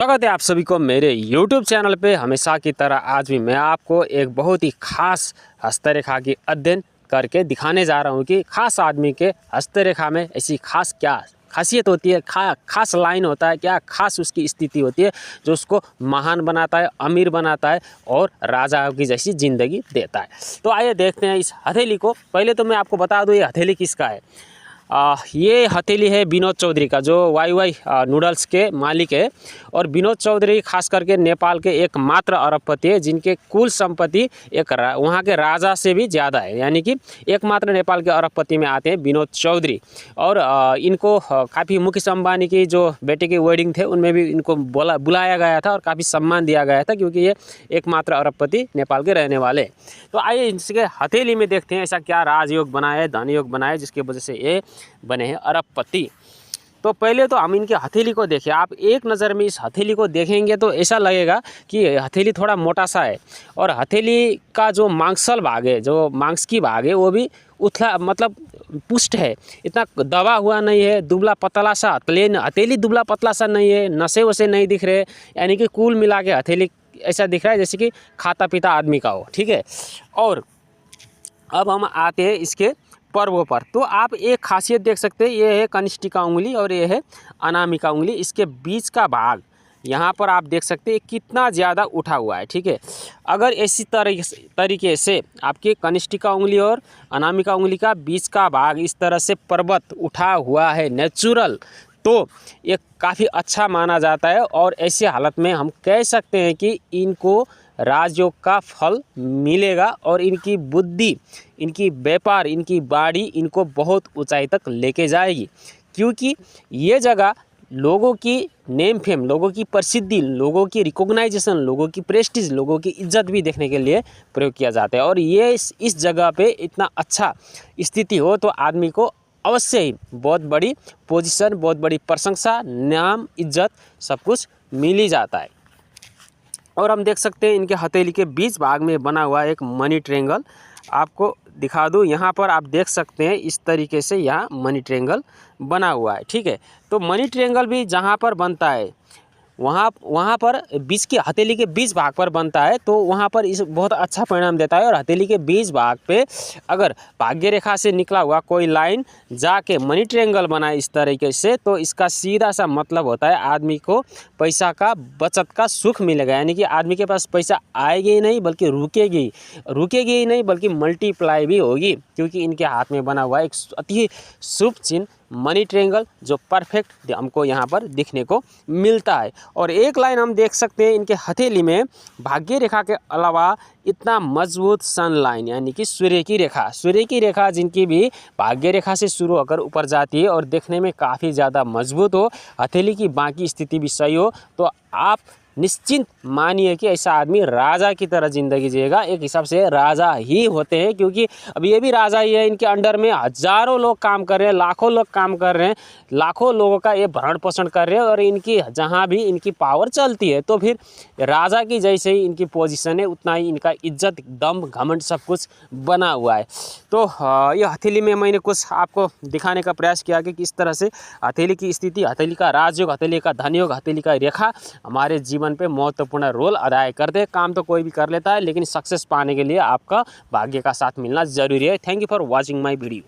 स्वागत है आप सभी को मेरे YouTube चैनल पे। हमेशा की तरह आज भी मैं आपको एक बहुत ही खास हस्तरेखा की अध्ययन करके दिखाने जा रहा हूँ कि खास आदमी के हस्तरेखा में ऐसी खास क्या खासियत होती है, खास लाइन होता है, क्या खास उसकी स्थिति होती है जो उसको महान बनाता है, अमीर बनाता है और राजा की जैसी ज़िंदगी देता है। तो आइए देखते हैं इस हथेली को। पहले तो मैं आपको बता दूँ ये हथेली किसका है। ये हथेली है विनोद चौधरी का, जो वाई नूडल्स के मालिक है। और विनोद चौधरी खास करके नेपाल के एकमात्र अरबपति है जिनके कुल संपत्ति वहाँ के राजा से भी ज़्यादा है, यानी कि एकमात्र नेपाल के अरबपति में आते हैं विनोद चौधरी। और इनको काफ़ी मुकेश अंबानी की जो बेटे के वेडिंग थे उनमें भी इनको बुलाया गया था और काफ़ी सम्मान दिया गया था, क्योंकि ये एकमात्र अरबपति नेपाल के रहने वाले। तो आइए इसके हथेली में देखते हैं ऐसा क्या राजयोग बना है, धन योग बना है, जिसकी वजह से ये बने हैं अरबपति। तो पहले तो हम इनके हथेली को देखें। आप एक नज़र में इस हथेली को देखेंगे तो ऐसा लगेगा कि हथेली थोड़ा मोटा सा है, और हथेली का जो मांसल भाग है, जो मांस की भाग है, वो भी उथला मतलब पुष्ट है, इतना दबा हुआ नहीं है, दुबला पतला सा हथेली दुबला पतला सा नहीं है, नशे वसे नहीं दिख रहे, यानी कि कुल मिला के हथेली ऐसा दिख रहा है जैसे कि खाता पीता आदमी का हो। ठीक है। और अब हम आते हैं इसके पर्वों पर। तो आप एक खासियत देख सकते हैं, ये है कनिष्ठिका उंगली और ये है अनामिका उंगली। इसके बीच का भाग यहाँ पर आप देख सकते हैं कितना ज़्यादा उठा हुआ है। ठीक है। अगर इसी तरीके से आपकी कनिष्ठिका उंगली और अनामिका उंगली का बीच का भाग इस तरह से पर्वत उठा हुआ है नेचुरल, तो ये काफ़ी अच्छा माना जाता है। और ऐसी हालत में हम कह सकते हैं कि इनको राजयोग का फल मिलेगा और इनकी बुद्धि, इनकी व्यापार, इनकी बाड़ी इनको बहुत ऊंचाई तक लेके जाएगी, क्योंकि ये जगह लोगों की नेम फेम, लोगों की प्रसिद्धि, लोगों की रिकॉग्नाइजेशन, लोगों की प्रेस्टीज, लोगों की इज्जत भी देखने के लिए प्रयोग किया जाता है। और ये इस जगह पे इतना अच्छा स्थिति हो तो आदमी को अवश्य ही बहुत बड़ी पोजीशन, बहुत बड़ी प्रशंसा, नाम, इज्जत सब कुछ मिल ही जाता है। और हम देख सकते हैं इनके हथेली के बीच भाग में बना हुआ एक मनी ट्रायंगल, आपको दिखा दूँ। यहाँ पर आप देख सकते हैं इस तरीके से यहाँ मनी ट्रायंगल बना हुआ है। ठीक है। तो मनी ट्रायंगल भी जहाँ पर बनता है वहाँ पर बीच की हथेली के बीच भाग पर बनता है, तो वहाँ पर इस बहुत अच्छा परिणाम देता है। और हथेली के बीच भाग पे अगर भाग्य रेखा से निकला हुआ कोई लाइन जाके मनी ट्रायंगल बनाए इस तरीके से, तो इसका सीधा सा मतलब होता है आदमी को पैसा का, बचत का सुख मिलेगा। यानी कि आदमी के पास पैसा आएगी ही नहीं बल्कि रुकेगी ही नहीं बल्कि मल्टीप्लाई भी होगी, क्योंकि इनके हाथ में बना हुआ एक अति शुभ चिन्ह मनी ट्रायंगल जो परफेक्ट हमको यहाँ पर दिखने को मिलता है। और एक लाइन हम देख सकते हैं इनके हथेली में भाग्य रेखा के अलावा इतना मजबूत सन लाइन, यानी कि सूर्य की रेखा जिनकी भी भाग्य रेखा से शुरू होकर ऊपर जाती है और देखने में काफ़ी ज़्यादा मजबूत हो, हथेली की बाकी स्थिति भी सही हो, तो आप निश्चिंत मानिए कि ऐसा आदमी राजा की तरह ज़िंदगी जिएगा। एक हिसाब से राजा ही होते हैं, क्योंकि अब ये भी राजा ही है। इनके अंडर में हज़ारों लोग काम कर रहे हैं, लाखों लोग काम कर रहे हैं, लाखों लोगों का ये भरण पोषण कर रहे हैं, और इनकी जहाँ भी इनकी पावर चलती है तो फिर राजा की जैसे ही इनकी पोजीशन है उतना ही इनका इज्जत, दम, घमंड सब कुछ बना हुआ है। तो ये हथेली में मैंने कुछ आपको दिखाने का प्रयास किया कि किस तरह से हथेली की स्थिति, हथेली का राजयोग, हथेली का धनयोग, हथेली का रेखा हमारे जीवन पे महत्वपूर्ण रोल अदा करते हैं। काम तो कोई भी कर लेता है, लेकिन सक्सेस पाने के लिए आपका भाग्य का साथ मिलना जरूरी है। Thank you for watching my video.